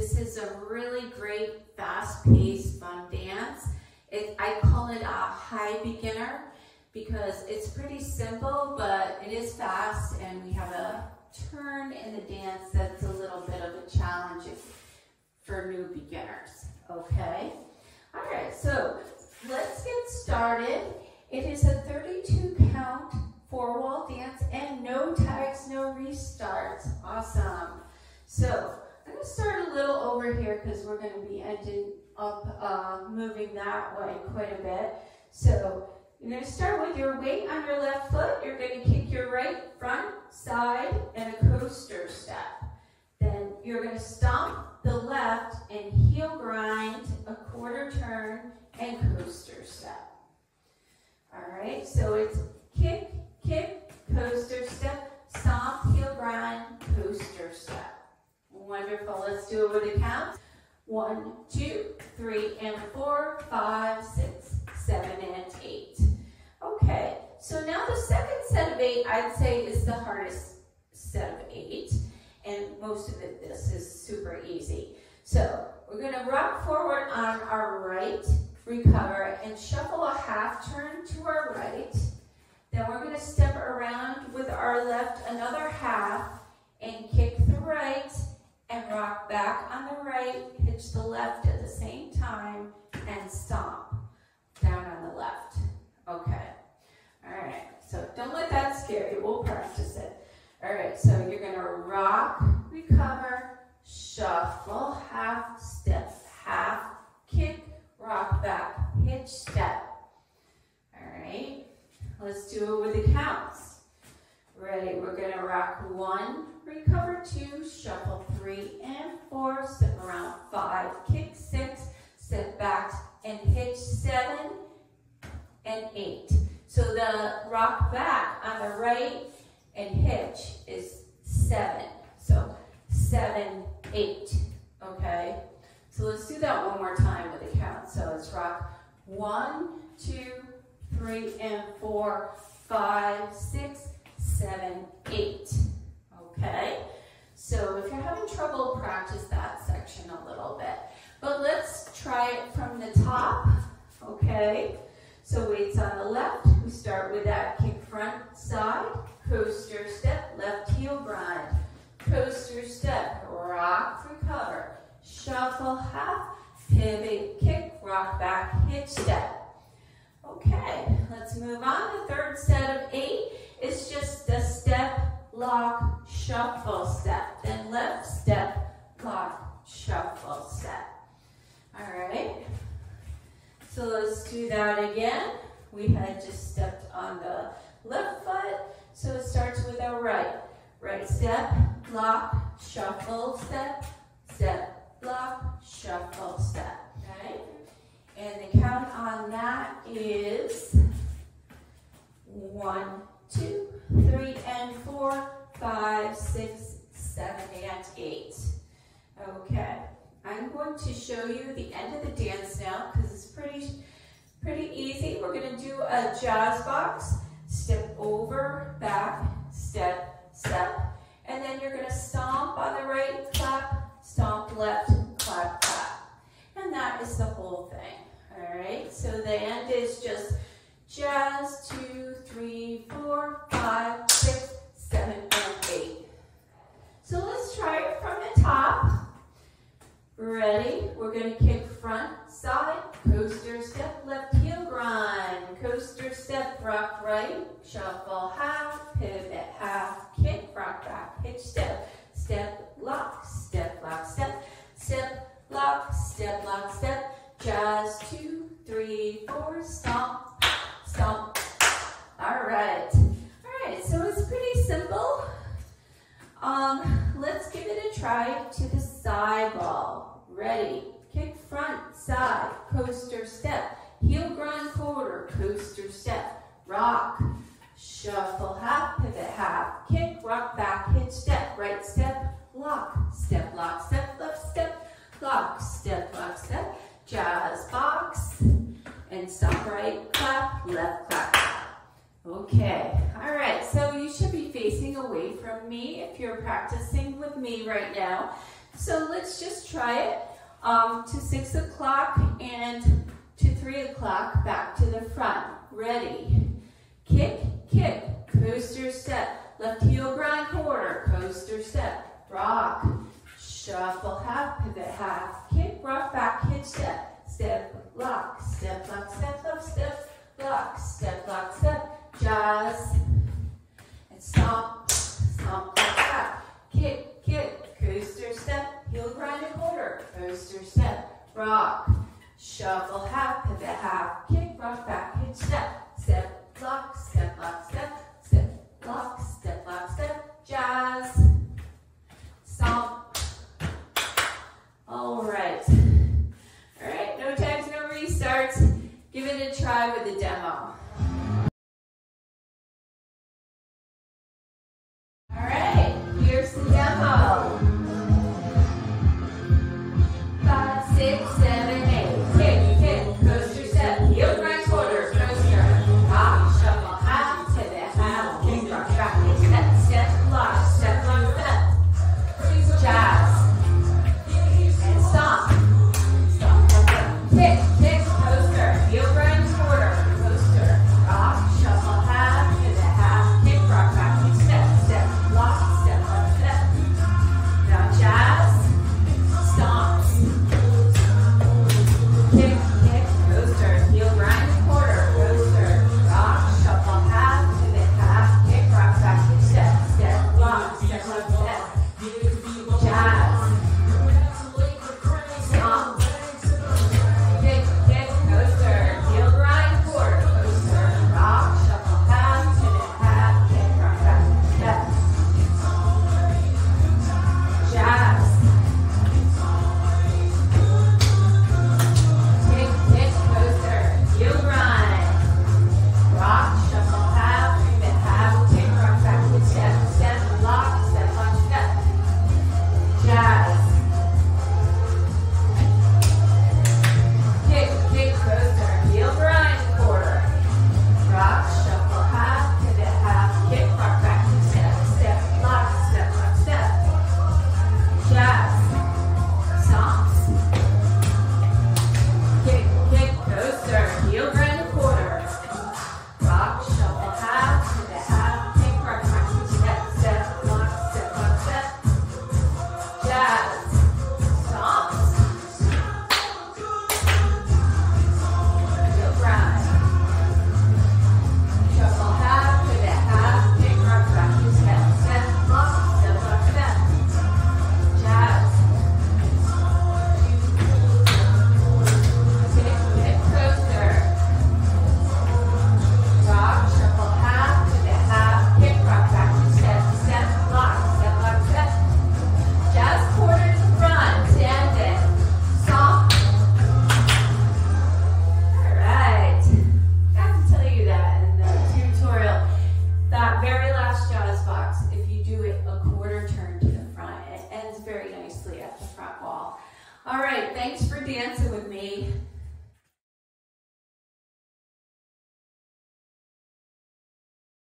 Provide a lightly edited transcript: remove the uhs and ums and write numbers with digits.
This is a really great, fast-paced, fun dance. I call it a high beginner because it's pretty simple, but it is fast, and we have a turn in the dance that's a little bit of a challenge for new beginners, okay? All right, so let's get started. It is a 32 count 4-wall dance and no tags, no restarts. Awesome. So I'm going to start a little over here because we're going to be ending up moving that way quite a bit. So you're going to start with your weight on your left foot. You're going to kick your right front, side, and a coaster step. Then you're going to stomp the left and heel grind, a quarter turn, and coaster step. All right, so it's kick, kick, coaster step, stomp, heel grind, coaster step. Wonderful. Let's do it with a count. 1, 2, 3, and 4, 5, 6, 7, and 8. Okay, so now the second set of 8, I'd say, is the hardest set of 8. And most of it, this is super easy. So we're going to rock forward on our right, recover, and shuffle a half turn to our right. Then we're going to step around with our left another half and kick the right and rock back on the right, hitch the left at the same time, and stomp down on the left. Okay. All right. So don't let that scare you. We'll practice it. All right. So you're going to rock, recover, shuffle, half, step, half, kick, rock back, hitch, step. All right. Let's do it with the counts. Ready? We're going to rock 1, recover 2, shuffle 3 and 4, step around 5, kick 6, step back and hitch 7 and 8. So the rock back on the right and hitch is 7. So 7, 8. Okay? So let's do that one more time with the count. So let's rock 1, 2, 3, and 4, 5, 6, 7, 8. Okay? So if you're having trouble, practice that section a little bit. But let's try it from the top. Okay? So weights on the left. We start with that kick front, side, coaster step, left heel grind, coaster step, rock, recover, shuffle, half, pivot, kick, rock back, hitch, step. Okay, let's move on. The third set of 8 is just the step, lock, shuffle, step. Then left step, lock, shuffle, step. All right. So let's do that again. We had just stepped on the left foot. So it starts with our right. Right step, lock, shuffle, step, step, lock, shuffle, step. Okay? And the count on that is 1, 2, 3, and 4, 5, 6, 7, and 8. Okay, I'm going to show you the end of the dance now because it's pretty easy. We're going to do a jazz box, step over, back, step, step, and then you're going to stomp on the right, clap, stomp left, clap, clap. And that is the whole thing. All right, so the end is just jazz, 2, 3, 4, 5, 6, 7, and 8. So let's try it from the top. Ready? We're going to kick front, side, coaster step, left heel grind, coaster step, rock right, shuffle half, pivot half, kick, rock back, hitch step, step, lock, step, lock, step, step, lock, step, jazz, 2, 3, 4, stomp, stomp. All right. All right, so it's pretty simple. Let's give it a try to the side ball. Ready? Kick front, side, coaster step, heel grind quarter, coaster step, rock, shuffle half, pivot half, kick, rock back, hitch step, right step, lock, step, left step, lock, step, jazz box, and stop right, clap, left, clap. Okay, all right, so you should be facing away from me if you're practicing with me right now. So let's just try it to 6 o'clock and to 3 o'clock, back to the front. Ready? Kick, kick, coaster step. Left heel grind quarter, coaster step. Rock, shuffle half, pivot half. Kick, rock, back, hitch step. Step, lock, step, lock, step, lock, step, lock, step, lock, step. Jazz. And stomp, stomp, like that. Kick, kick, coaster step. Heel grind a quarter, coaster step. Rock, shuffle half, pivot half. Kick, rock, back, hitch step. Step, lock, step, lock, step. Step, lock, step, lock, step. Jazz. Stomp. All right. All right, no tags, no restarts. Give it a try with the demo. All right, here's the demo. 5, 6, 7, 8. Kick, kick, coaster step. Heel grind quarter, coaster. Rock, shuffle half, pivot half. Kick, rock, back, step, step, lock, step, step. Jazz. And stomp. Kick, kick, coaster, heel grind quarter, coaster, rock, shuffle half, pivot half, kick, rock, back, step, step, lock, step, step. Now jazz, stomps. Kick, kick, coaster, heel grind quarter, coaster, rock, shuffle half, pivot half, kick, rock, back, step, step, lock, step, step. Jazz, stomp. Kick, kick, coaster, heel grind, quarter, coaster, rock, shuffle half, pivot half, kick, rock, back, step. Jazz. Kick, kick, coaster, heel grind, rock, shuffle half, pivot half, kick, rock, back, step, step, lock, step, step. Jazz. Kick, kick, coaster, heel grind, quarter. Rock, shuffle half, pivot half, kick, rock, back, step, step, lock, step. Jazz. Stomps. Kick, kick, coaster, heel grind, quarter. Rock, shuffle half, pivot half, kick, rock, back, step, lock, step. Jazz. Stomps. Heel grind. Shuffle half, pivot half, kick, rock, back, step, lock, step. Jazz. Kick, kick, coaster. Rock, shuffle half, pivot half, kick, rock, back, step, lock, step. Jazz quarter to the front, stand it. Stomp. Alright. Got to tell you that in the tutorial. That very last jazz box, if you do it a quarter turn to the front, it ends very nicely at the front wall. Alright, thanks for dancing with me.